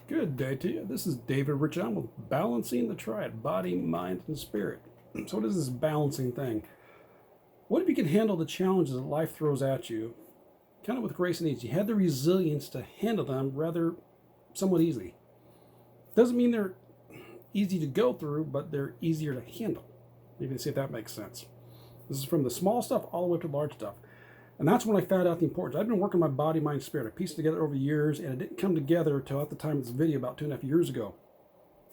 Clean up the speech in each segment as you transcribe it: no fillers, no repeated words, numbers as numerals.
Good day to you. This is David Rich. I'm with Balancing the Triad, Body, Mind, and Spirit. So what is this balancing thing? What if you can handle the challenges that life throws at you, kind of with grace and ease? You had the resilience to handle them rather somewhat easily. Doesn't mean they're easy to go through, but they're easier to handle. You can see if that makes sense. This is from the small stuff all the way to the large stuff. And that's when I found out the importance. I've been working my body, mind, spirit. I pieced it together over years, and it didn't come together until at the time of this video about 2.5 years ago,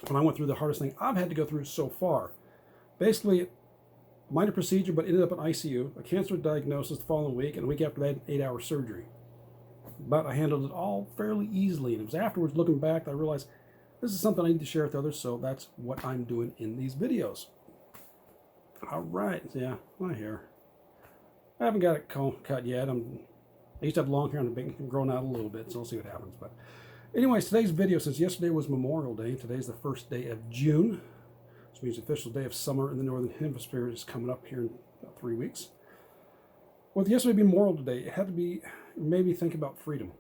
when I went through the hardest thing I've had to go through so far. Basically, minor procedure, but ended up in ICU, a cancer diagnosis the following week, and a week after that, an 8-hour surgery. But I handled it all fairly easily, and it was afterwards, looking back, that I realized this is something I need to share with others, so that's what I'm doing in these videos. All right, yeah, my hair. I haven't got it cut yet. I used to have long hair and it's been growing out a little bit, so we'll see what happens. But anyways, today's video, since yesterday was Memorial Day, today's the first day of June, which means the official day of summer in the Northern Hemisphere is coming up here in about 3 weeks. With yesterday being Memorial Day, it had to be, made me think about freedom.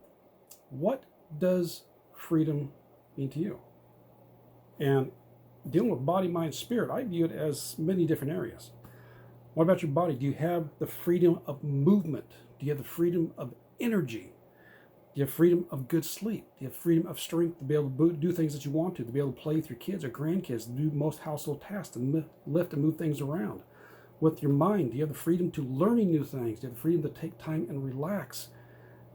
What does freedom mean to you? And dealing with body, mind, spirit, I view it as many different areas. What about your body? Do you have the freedom of movement? Do you have the freedom of energy? Do you have freedom of good sleep? Do you have freedom of strength to be able to do things that you want to be able to play with your kids or grandkids, to do most household tasks, and lift and move things around? With your mind, do you have the freedom to learning new things? Do you have the freedom to take time and relax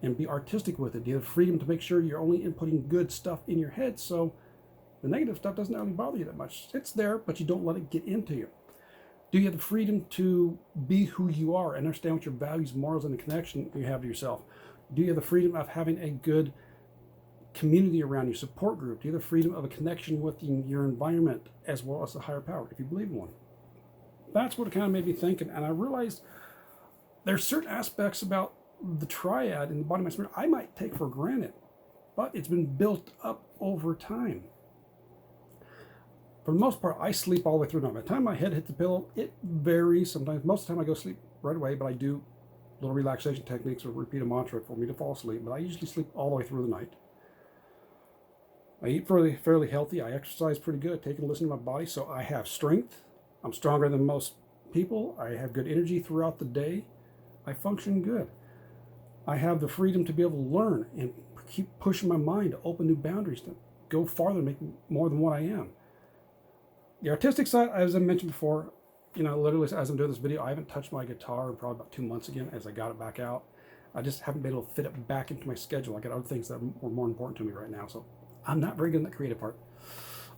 and be artistic with it? Do you have the freedom to make sure you're only inputting good stuff in your head so the negative stuff doesn't really bother you that much? It's there, but you don't let it get into you. Do you have the freedom to be who you are and understand what your values, morals, and the connection you have to yourself? Do you have the freedom of having a good community around you, support group? Do you have the freedom of a connection with your environment as well as the higher power, if you believe in one? That's what it kind of made me thinking. And I realized there's certain aspects about the triad in the body, mind, spirit I might take for granted, but it's been built up over time. For the most part, I sleep all the way through. Now, by the time my head hits the pillow, it varies. Sometimes, most of the time I go to sleep right away, but I do little relaxation techniques or repeat a mantra for me to fall asleep. But I usually sleep all the way through the night. I eat fairly healthy. I exercise pretty good, taking a listen to my body. So I have strength. I'm stronger than most people. I have good energy throughout the day. I function good. I have the freedom to be able to learn and keep pushing my mind to open new boundaries, to go farther, make more than what I am. The artistic side, as I mentioned before, literally as I'm doing this video, I haven't touched my guitar in probably about 2 months again as I got it back out. I just haven't been able to fit it back into my schedule. I got other things that are more important to me right now, so I'm not very good in that creative part.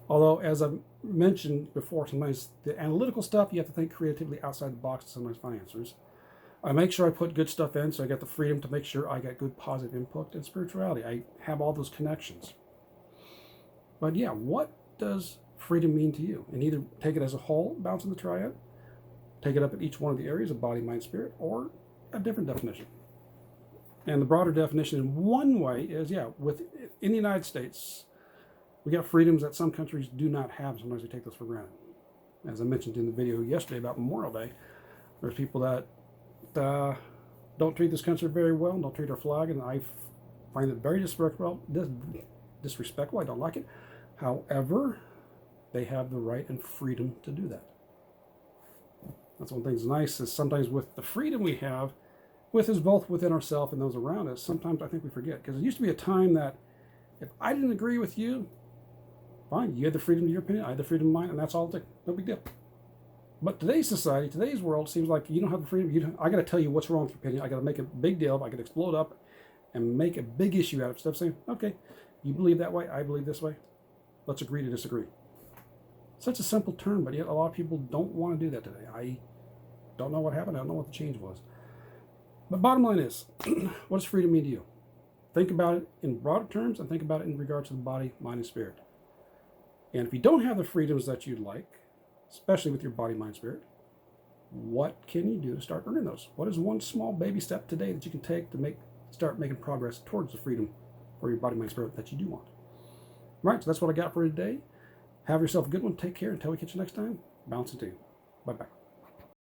Although, as I've mentioned before, sometimes the analytical stuff, you have to think creatively outside the box to sometimes find answers. I make sure I put good stuff in, so I got the freedom to make sure I got good positive input and spirituality. I have all those connections. But yeah, what does freedom mean to you? And either take it as a whole, balancing the triad, take it up at each one of the areas of body, mind, spirit, or a different definition. And the broader definition in one way is, in the United States, we got freedoms that some countries do not have. Sometimes we take those for granted. As I mentioned in the video yesterday about Memorial Day, there's people that don't treat this country very well, don't treat our flag, and I find it very disrespectful. I don't like it. However, they have the right and freedom to do that. That's one thing that's nice, is sometimes with the freedom we have, with us both within ourselves and those around us, sometimes I think we forget. Because it used to be a time that if I didn't agree with you, fine, you had the freedom of your opinion, I had the freedom of mine, and that's all it took. No big deal. But today's society, today's world, seems like you don't have the freedom. I got to tell you what's wrong with your opinion. I got to make a big deal. I got to explode up and make a big issue out of it. Instead of saying, okay, you believe that way, I believe this way. Let's agree to disagree. Such a simple term, but yet a lot of people don't want to do that today. I don't know what happened. I don't know what the change was. But bottom line is, what does freedom mean to you? Think about it in broader terms and think about it in regards to the body, mind, and spirit. And if you don't have the freedoms that you'd like, especially with your body, mind, spirit, what can you do to start earning those? What is one small baby step today that you can take to start making progress towards the freedom for your body, mind, spirit that you do want? All right, so that's what I got for you today. Have yourself a good one. Take care. Until we catch you next time, balancing to you. Bye-bye.